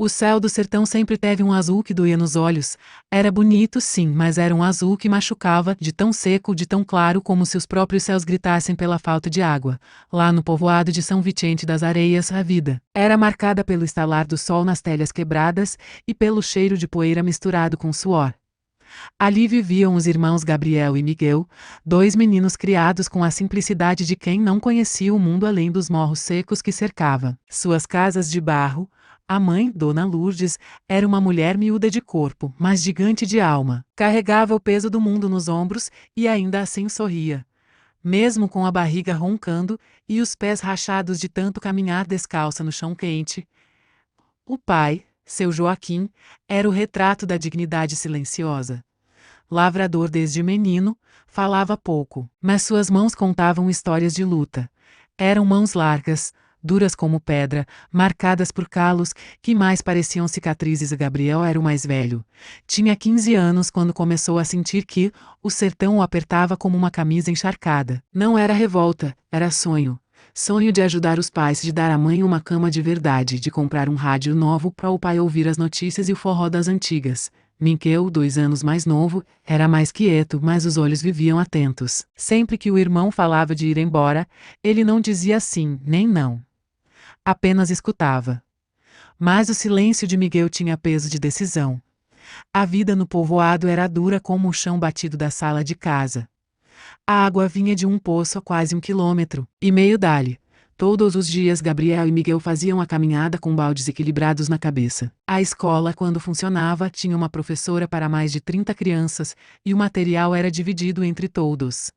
O céu do sertão sempre teve um azul que doía nos olhos. Era bonito, sim, mas era um azul que machucava, de tão seco, de tão claro, como se os próprios céus gritassem pela falta de água. Lá no povoado de São Vicente das Areias, a vida era marcada pelo estalar do sol nas telhas quebradas e pelo cheiro de poeira misturado com suor. Ali viviam os irmãos Gabriel e Miguel, dois meninos criados com a simplicidade de quem não conhecia o mundo além dos morros secos que cercava suas casas de barro. A mãe, Dona Lourdes, era uma mulher miúda de corpo, mas gigante de alma. Carregava o peso do mundo nos ombros e ainda assim sorria. Mesmo com a barriga roncando e os pés rachados de tanto caminhar descalça no chão quente. O pai, seu Joaquim, era o retrato da dignidade silenciosa. Lavrador desde menino, falava pouco, mas suas mãos contavam histórias de luta. Eram mãos largas, duras como pedra, marcadas por calos que mais pareciam cicatrizes. Gabriel era o mais velho. Tinha 15 anos quando começou a sentir que o sertão o apertava como uma camisa encharcada. Não era revolta, era sonho. Sonho de ajudar os pais, de dar à mãe uma cama de verdade, de comprar um rádio novo para o pai ouvir as notícias e o forró das antigas. Miguel, 2 anos mais novo, era mais quieto, mas os olhos viviam atentos. Sempre que o irmão falava de ir embora, ele não dizia sim, nem não. Apenas escutava. Mas o silêncio de Miguel tinha peso de decisão. A vida no povoado era dura como o chão batido da sala de casa. A água vinha de um poço a quase 1,5 km dali. Todos os dias Gabriel e Miguel faziam a caminhada com baldes equilibrados na cabeça. A escola, quando funcionava, tinha uma professora para mais de 30 crianças, e o material era dividido entre todos.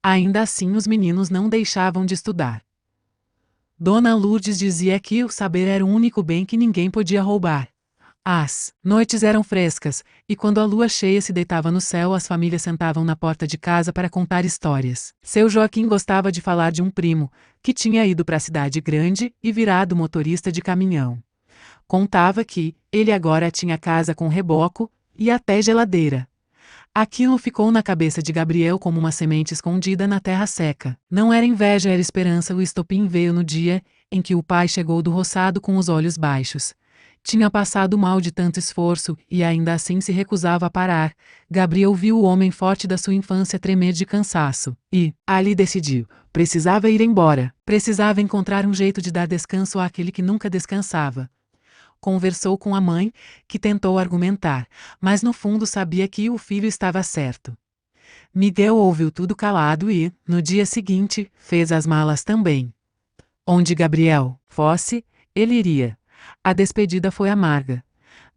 Ainda assim os meninos não deixavam de estudar. Dona Lourdes dizia que o saber era o único bem que ninguém podia roubar. As noites eram frescas, e quando a lua cheia se deitava no céu, as famílias sentavam na porta de casa para contar histórias. Seu Joaquim gostava de falar de um primo, que tinha ido para a cidade grande e virado motorista de caminhão. Contava que ele agora tinha casa com reboco e até geladeira. Aquilo ficou na cabeça de Gabriel como uma semente escondida na terra seca. Não era inveja, era esperança. O estopim veio no dia em que o pai chegou do roçado com os olhos baixos. Tinha passado mal de tanto esforço e ainda assim se recusava a parar. Gabriel viu o homem forte da sua infância tremer de cansaço. E, ali decidiu, precisava ir embora. Precisava encontrar um jeito de dar descanso àquele que nunca descansava. Conversou com a mãe, que tentou argumentar, mas no fundo sabia que o filho estava certo. Miguel ouviu tudo calado e, no dia seguinte, fez as malas também. Onde Gabriel fosse, ele iria. A despedida foi amarga.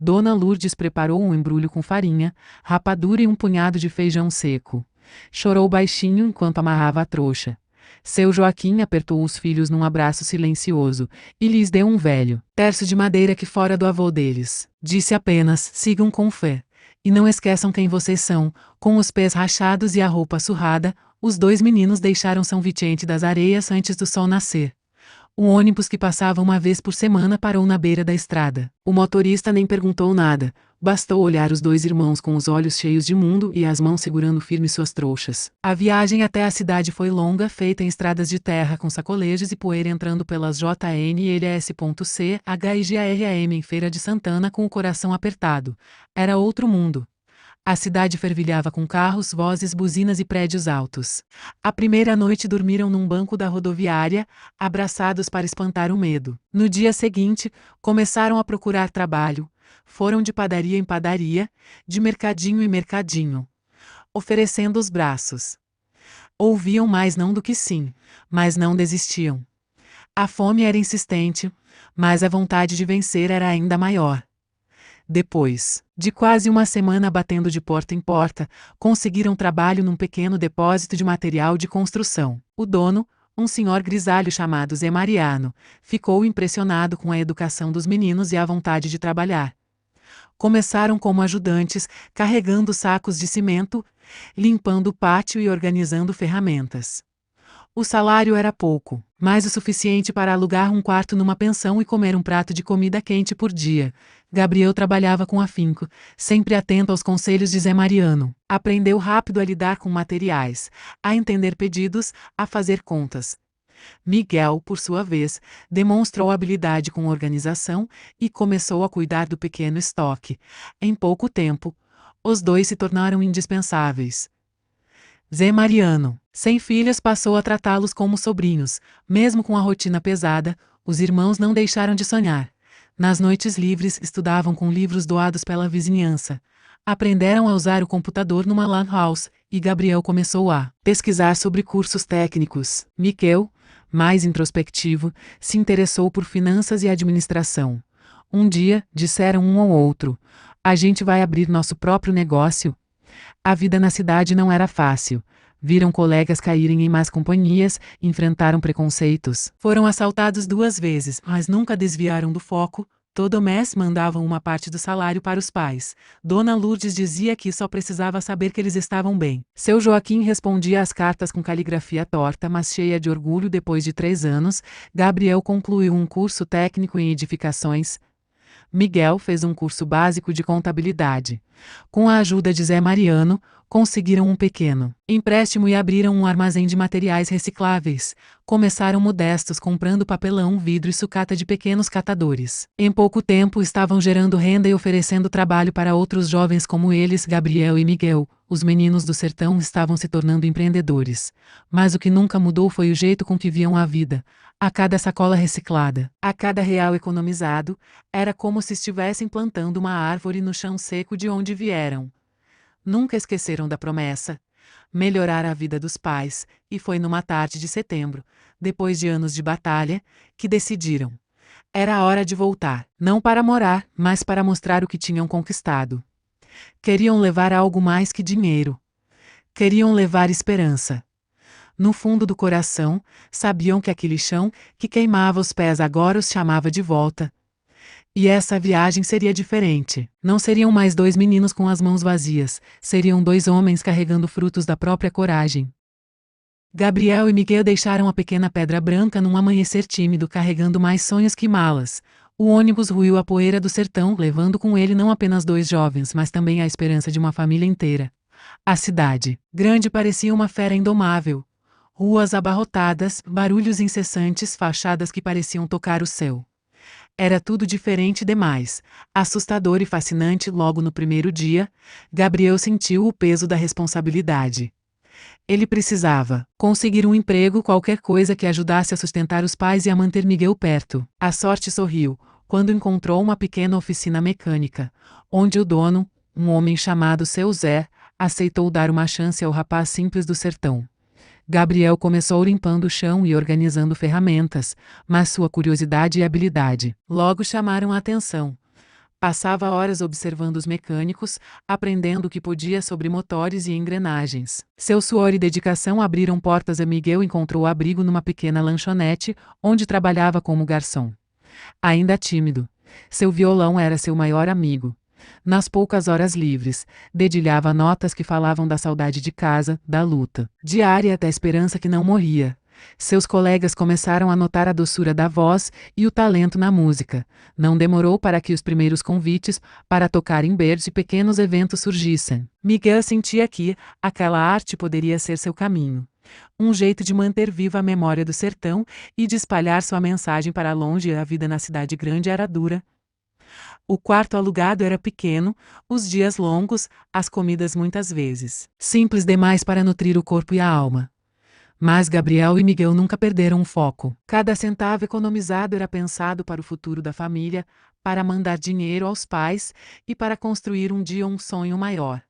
Dona Lourdes preparou um embrulho com farinha, rapadura e um punhado de feijão seco. Chorou baixinho enquanto amarrava a trouxa. Seu Joaquim apertou os filhos num abraço silencioso e lhes deu um velho terço de madeira que fora do avô deles. Disse apenas: sigam com fé. E não esqueçam quem vocês são. Com os pés rachados e a roupa surrada, os 2 meninos deixaram São Vicente das Areias antes do sol nascer. O ônibus que passava uma vez por semana parou na beira da estrada. O motorista nem perguntou nada. Bastou olhar os 2 irmãos com os olhos cheios de mundo e as mãos segurando firme suas trouxas. A viagem até a cidade foi longa, feita em estradas de terra com sacolejos e poeira entrando pelas JNLS.C, HIGARAM em Feira de Santana com o coração apertado. Era outro mundo. A cidade fervilhava com carros, vozes, buzinas e prédios altos. A primeira noite dormiram num banco da rodoviária, abraçados para espantar o medo. No dia seguinte, começaram a procurar trabalho. Foram de padaria em padaria, de mercadinho em mercadinho, oferecendo os braços. Ouviam mais não do que sim, mas não desistiam. A fome era insistente, mas a vontade de vencer era ainda maior. Depois de quase uma semana batendo de porta em porta, conseguiram trabalho num pequeno depósito de material de construção. O dono, um senhor grisalho chamado Zé Mariano, ficou impressionado com a educação dos meninos e a vontade de trabalhar. Começaram como ajudantes, carregando sacos de cimento, limpando o pátio e organizando ferramentas. O salário era pouco, mas o suficiente para alugar um quarto numa pensão e comer um prato de comida quente por dia. Gabriel trabalhava com afinco, sempre atento aos conselhos de Zé Mariano. Aprendeu rápido a lidar com materiais, a entender pedidos, a fazer contas. Miguel, por sua vez, demonstrou habilidade com organização e começou a cuidar do pequeno estoque. Em pouco tempo, os dois se tornaram indispensáveis. Zé Mariano, sem filhas, passou a tratá-los como sobrinhos. Mesmo com a rotina pesada, os irmãos não deixaram de sonhar. Nas noites livres, estudavam com livros doados pela vizinhança. Aprenderam a usar o computador numa lan house, e Gabriel começou a pesquisar sobre cursos técnicos. Miquel, mais introspectivo, se interessou por finanças e administração. Um dia, disseram um ao outro: "A gente vai abrir nosso próprio negócio." A vida na cidade não era fácil. Viram colegas caírem em más companhias, enfrentaram preconceitos. Foram assaltados 2 vezes, mas nunca desviaram do foco. Todo mês mandavam uma parte do salário para os pais. Dona Lourdes dizia que só precisava saber que eles estavam bem. Seu Joaquim respondia às cartas com caligrafia torta, mas cheia de orgulho. Depois de 3 anos, Gabriel concluiu um curso técnico em edificações. Miguel fez um curso básico de contabilidade. Com a ajuda de Zé Mariano, conseguiram um pequeno empréstimo e abriram um armazém de materiais recicláveis. Começaram modestos, comprando papelão, vidro e sucata de pequenos catadores. Em pouco tempo estavam gerando renda e oferecendo trabalho para outros jovens como eles, Gabriel e Miguel. Os meninos do sertão estavam se tornando empreendedores. Mas o que nunca mudou foi o jeito com que viam a vida. A cada sacola reciclada, a cada real economizado, era como se estivessem plantando uma árvore no chão seco de onde vieram. Nunca esqueceram da promessa: melhorar a vida dos pais, e foi numa tarde de setembro, depois de anos de batalha, que decidiram. Era hora de voltar, não para morar, mas para mostrar o que tinham conquistado. Queriam levar algo mais que dinheiro. Queriam levar esperança. No fundo do coração, sabiam que aquele chão que queimava os pés agora os chamava de volta. E essa viagem seria diferente. Não seriam mais 2 meninos com as mãos vazias, seriam 2 homens carregando frutos da própria coragem. Gabriel e Miguel deixaram a pequena Pedra Branca num amanhecer tímido, carregando mais sonhos que malas. O ônibus ruiu a poeira do sertão, levando com ele não apenas 2 jovens, mas também a esperança de uma família inteira. A cidade grande parecia uma fera indomável. Ruas abarrotadas, barulhos incessantes, fachadas que pareciam tocar o céu. Era tudo diferente demais, assustador e fascinante. Logo no primeiro dia, Gabriel sentiu o peso da responsabilidade. Ele precisava conseguir um emprego, qualquer coisa que ajudasse a sustentar os pais e a manter Miguel perto. A sorte sorriu quando encontrou uma pequena oficina mecânica, onde o dono, um homem chamado Seu Zé, aceitou dar uma chance ao rapaz simples do sertão. Gabriel começou limpando o chão e organizando ferramentas, mas sua curiosidade e habilidade logo chamaram a atenção. Passava horas observando os mecânicos, aprendendo o que podia sobre motores e engrenagens. Seu suor e dedicação abriram portas a Miguel. Encontrou abrigo numa pequena lanchonete, onde trabalhava como garçom. Ainda tímido, seu violão era seu maior amigo. Nas poucas horas livres, dedilhava notas que falavam da saudade de casa, da luta diária, da esperança que não morria. Seus colegas começaram a notar a doçura da voz e o talento na música. Não demorou para que os primeiros convites para tocar em bares e pequenos eventos surgissem. Miguel sentia que aquela arte poderia ser seu caminho. Um jeito de manter viva a memória do sertão e de espalhar sua mensagem para longe. A vida na cidade grande era dura. O quarto alugado era pequeno, os dias longos, as comidas muitas vezes simples demais para nutrir o corpo e a alma. Mas Gabriel e Miguel nunca perderam o foco. Cada centavo economizado era pensado para o futuro da família, para mandar dinheiro aos pais e para construir um dia um sonho maior.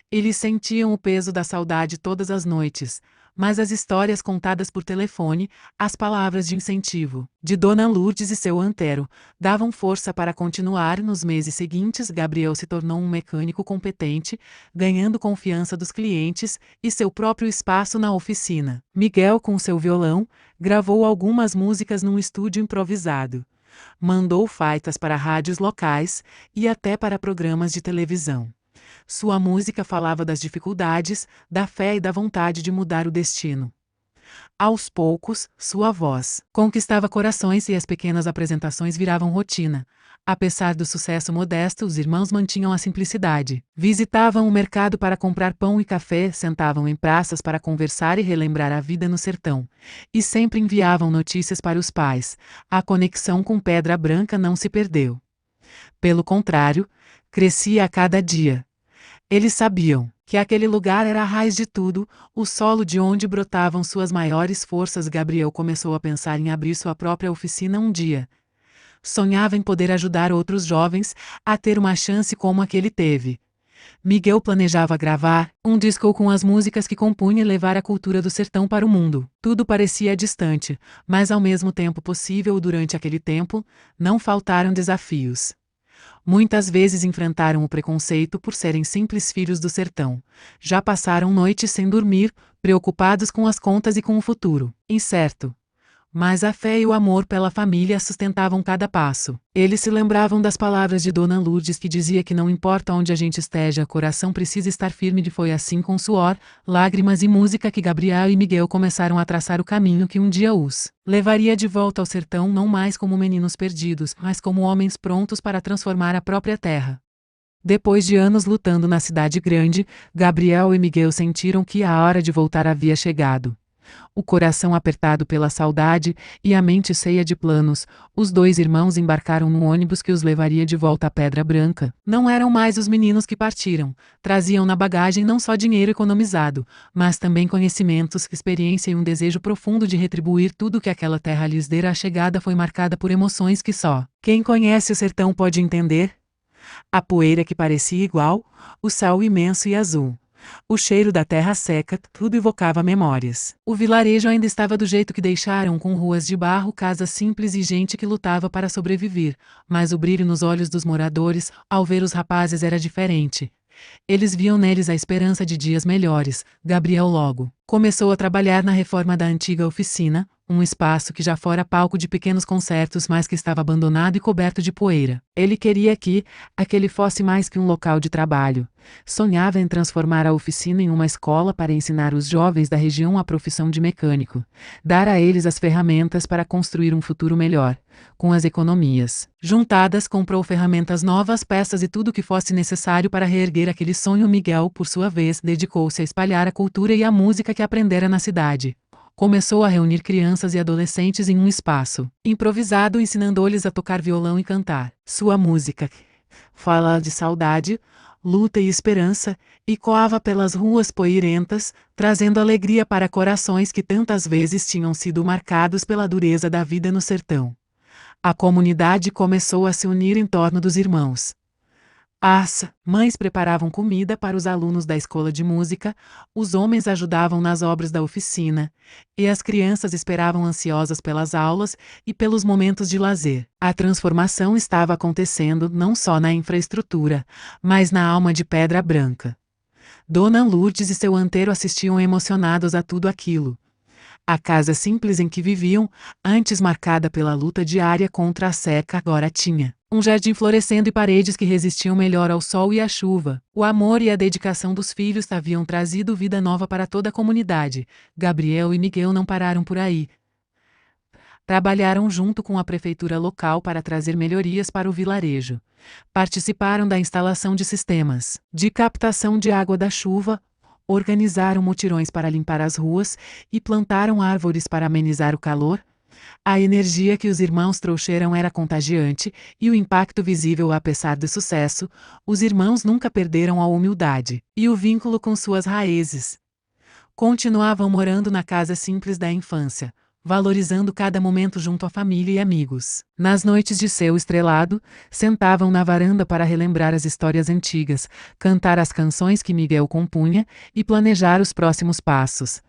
Eles sentiam o peso da saudade todas as noites, mas as histórias contadas por telefone, as palavras de incentivo de Dona Lourdes e seu Antero, davam força para continuar. Nos meses seguintes, Gabriel se tornou um mecânico competente, ganhando confiança dos clientes e seu próprio espaço na oficina. Miguel, com seu violão, gravou algumas músicas num estúdio improvisado. Mandou faitas para rádios locais e até para programas de televisão. Sua música falava das dificuldades, da fé e da vontade de mudar o destino. Aos poucos, sua voz conquistava corações e as pequenas apresentações viravam rotina. Apesar do sucesso modesto, os irmãos mantinham a simplicidade. Visitavam o mercado para comprar pão e café, sentavam em praças para conversar e relembrar a vida no sertão. E sempre enviavam notícias para os pais. A conexão com Pedra Branca não se perdeu. Pelo contrário, crescia a cada dia. Eles sabiam que aquele lugar era a raiz de tudo, o solo de onde brotavam suas maiores forças. Gabriel começou a pensar em abrir sua própria oficina um dia. Sonhava em poder ajudar outros jovens a ter uma chance como a que ele teve. Miguel planejava gravar um disco com as músicas que compunha e levar a cultura do sertão para o mundo. Tudo parecia distante, mas ao mesmo tempo possível. Durante aquele tempo, não faltaram desafios. Muitas vezes enfrentaram o preconceito por serem simples filhos do sertão. Já passaram noites sem dormir, preocupados com as contas e com o futuro incerto. Mas a fé e o amor pela família sustentavam cada passo. Eles se lembravam das palavras de Dona Lourdes, que dizia que não importa onde a gente esteja, o coração precisa estar firme. E foi assim, com suor, lágrimas e música, que Gabriel e Miguel começaram a traçar o caminho que um dia os levaria de volta ao sertão, não mais como meninos perdidos, mas como homens prontos para transformar a própria terra. Depois de anos lutando na cidade grande, Gabriel e Miguel sentiram que a hora de voltar havia chegado. O coração apertado pela saudade e a mente cheia de planos, os dois irmãos embarcaram no ônibus que os levaria de volta à Pedra Branca. Não eram mais os meninos que partiram. Traziam na bagagem não só dinheiro economizado, mas também conhecimentos, experiência e um desejo profundo de retribuir tudo que aquela terra lhes dera. A chegada foi marcada por emoções que só quem conhece o sertão pode entender. A poeira que parecia igual, o céu imenso e azul. O cheiro da terra seca, tudo evocava memórias. O vilarejo ainda estava do jeito que deixaram, com ruas de barro, casas simples e gente que lutava para sobreviver, mas o brilho nos olhos dos moradores, ao ver os rapazes, era diferente. Eles viam neles a esperança de dias melhores. Gabriel logo começou a trabalhar na reforma da antiga oficina, um espaço que já fora palco de pequenos concertos, mas que estava abandonado e coberto de poeira. Ele queria que aquele fosse mais que um local de trabalho. Sonhava em transformar a oficina em uma escola para ensinar os jovens da região a profissão de mecânico, dar a eles as ferramentas para construir um futuro melhor. Com as economias juntadas, comprou ferramentas novas, peças e tudo o que fosse necessário para reerguer aquele sonho. Miguel, por sua vez, dedicou-se a espalhar a cultura e a música que aprendera na cidade. Começou a reunir crianças e adolescentes em um espaço improvisado, ensinando-lhes a tocar violão e cantar. Sua música fala de saudade, luta e esperança, ecoava pelas ruas poeirentas, trazendo alegria para corações que tantas vezes tinham sido marcados pela dureza da vida no sertão. A comunidade começou a se unir em torno dos irmãos. As mães preparavam comida para os alunos da escola de música, os homens ajudavam nas obras da oficina, e as crianças esperavam ansiosas pelas aulas e pelos momentos de lazer. A transformação estava acontecendo não só na infraestrutura, mas na alma de Pedra Branca. Dona Lourdes e seu anteiro assistiam emocionados a tudo aquilo. A casa simples em que viviam, antes marcada pela luta diária contra a seca, agora tinha um jardim florescendo e paredes que resistiam melhor ao sol e à chuva. O amor e a dedicação dos filhos haviam trazido vida nova para toda a comunidade. Gabriel e Miguel não pararam por aí. Trabalharam junto com a prefeitura local para trazer melhorias para o vilarejo. Participaram da instalação de sistemas de captação de água da chuva, organizaram mutirões para limpar as ruas e plantaram árvores para amenizar o calor. A energia que os irmãos trouxeram era contagiante e o impacto visível. Apesar do sucesso, os irmãos nunca perderam a humildade e o vínculo com suas raízes. Continuavam morando na casa simples da infância, valorizando cada momento junto à família e amigos. Nas noites de céu estrelado, sentavam na varanda para relembrar as histórias antigas, cantar as canções que Miguel compunha e planejar os próximos passos.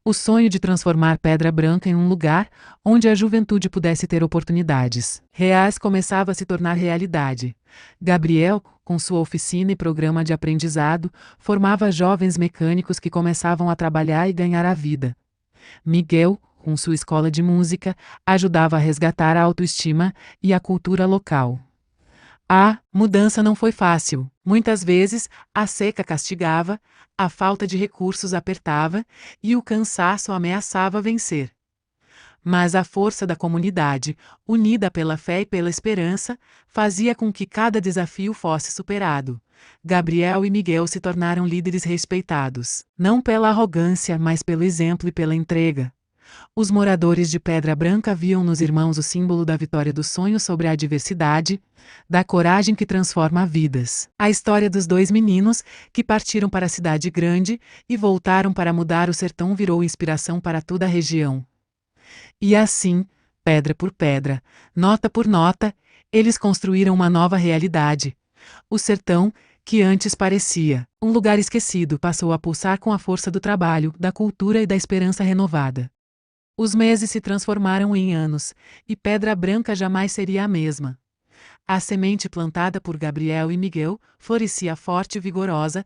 O sonho de transformar Pedra Branca em um lugar onde a juventude pudesse ter oportunidades reais começava a se tornar realidade. Gabriel, com sua oficina e programa de aprendizado, formava jovens mecânicos que começavam a trabalhar e ganhar a vida. Miguel, com sua escola de música, ajudava a resgatar a autoestima e a cultura local. A mudança não foi fácil. Muitas vezes, a seca castigava, a falta de recursos apertava e o cansaço ameaçava vencer. Mas a força da comunidade, unida pela fé e pela esperança, fazia com que cada desafio fosse superado. Gabriel e Miguel se tornaram líderes respeitados, não pela arrogância, mas pelo exemplo e pela entrega. Os moradores de Pedra Branca viam nos irmãos o símbolo da vitória do sonho sobre a adversidade, da coragem que transforma vidas. A história dos dois meninos, que partiram para a cidade grande e voltaram para mudar o sertão, virou inspiração para toda a região. E assim, pedra por pedra, nota por nota, eles construíram uma nova realidade. O sertão, que antes parecia um lugar esquecido, passou a pulsar com a força do trabalho, da cultura e da esperança renovada. Os meses se transformaram em anos, e Pedra Branca jamais seria a mesma. A semente plantada por Gabriel e Miguel florescia forte e vigorosa,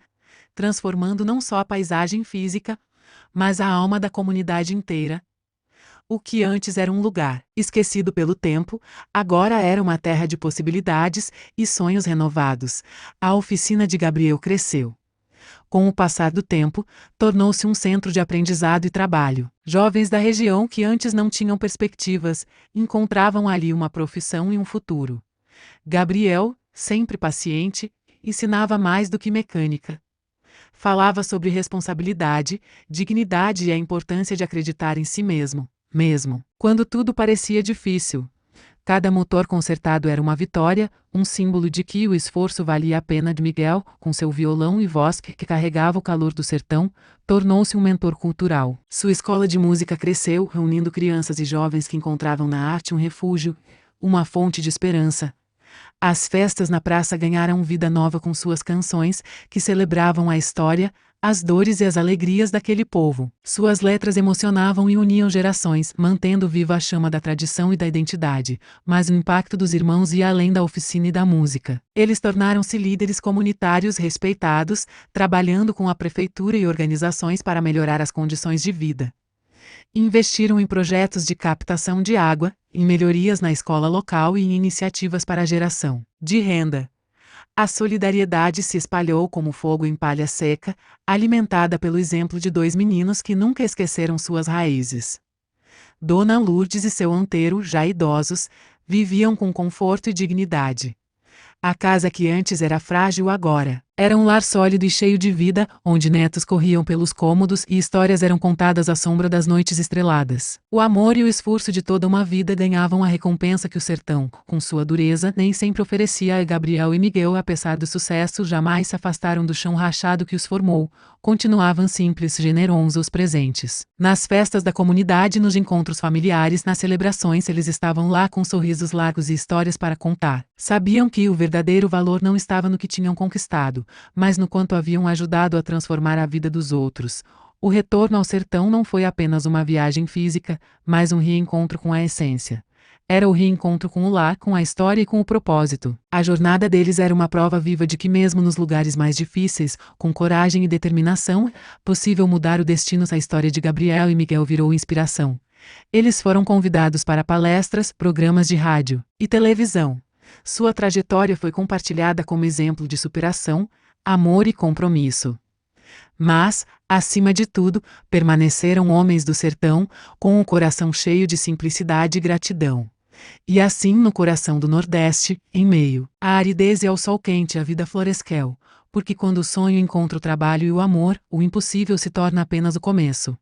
transformando não só a paisagem física, mas a alma da comunidade inteira. O que antes era um lugar esquecido pelo tempo, agora era uma terra de possibilidades e sonhos renovados. A oficina de Gabriel cresceu. Com o passar do tempo, tornou-se um centro de aprendizado e trabalho. Jovens da região que antes não tinham perspectivas, encontravam ali uma profissão e um futuro. Gabriel, sempre paciente, ensinava mais do que mecânica. Falava sobre responsabilidade, dignidade e a importância de acreditar em si mesmo, mesmo quando tudo parecia difícil. Cada motor consertado era uma vitória, um símbolo de que o esforço valia a pena. De Miguel, com seu violão e voz que carregava o calor do sertão, tornou-se um mentor cultural. Sua escola de música cresceu, reunindo crianças e jovens que encontravam na arte um refúgio, uma fonte de esperança. As festas na praça ganharam vida nova com suas canções, que celebravam a história, as dores e as alegrias daquele povo. Suas letras emocionavam e uniam gerações, mantendo viva a chama da tradição e da identidade, mas o impacto dos irmãos ia além da oficina e da música. Eles tornaram-se líderes comunitários respeitados, trabalhando com a prefeitura e organizações para melhorar as condições de vida. Investiram em projetos de captação de água, em melhorias na escola local e em iniciativas para a geração de renda. A solidariedade se espalhou como fogo em palha seca, alimentada pelo exemplo de dois meninos que nunca esqueceram suas raízes. Dona Lourdes e seu anteiro, já idosos, viviam com conforto e dignidade. A casa que antes era frágil agora era um lar sólido e cheio de vida, onde netos corriam pelos cômodos e histórias eram contadas à sombra das noites estreladas. O amor e o esforço de toda uma vida ganhavam a recompensa que o sertão, com sua dureza, nem sempre oferecia a Gabriel e Miguel. Apesar do sucesso, jamais se afastaram do chão rachado que os formou, continuavam simples, generosos, presentes. Nas festas da comunidade, nos encontros familiares, nas celebrações, eles estavam lá com sorrisos largos e histórias para contar. Sabiam que o verdadeiro valor não estava no que tinham conquistado, mas no quanto haviam ajudado a transformar a vida dos outros. O retorno ao sertão não foi apenas uma viagem física, mas um reencontro com a essência. Era o reencontro com o lar, com a história e com o propósito. A jornada deles era uma prova viva de que mesmo nos lugares mais difíceis, com coragem e determinação, possível mudar o destino. A história de Gabriel e Miguel virou inspiração. Eles foram convidados para palestras, programas de rádio e televisão. Sua trajetória foi compartilhada como exemplo de superação, amor e compromisso. Mas, acima de tudo, permaneceram homens do sertão, com o coração cheio de simplicidade e gratidão. E assim no coração do Nordeste, em meio à aridez e ao sol quente, a vida floresceu, porque quando o sonho encontra o trabalho e o amor, o impossível se torna apenas o começo.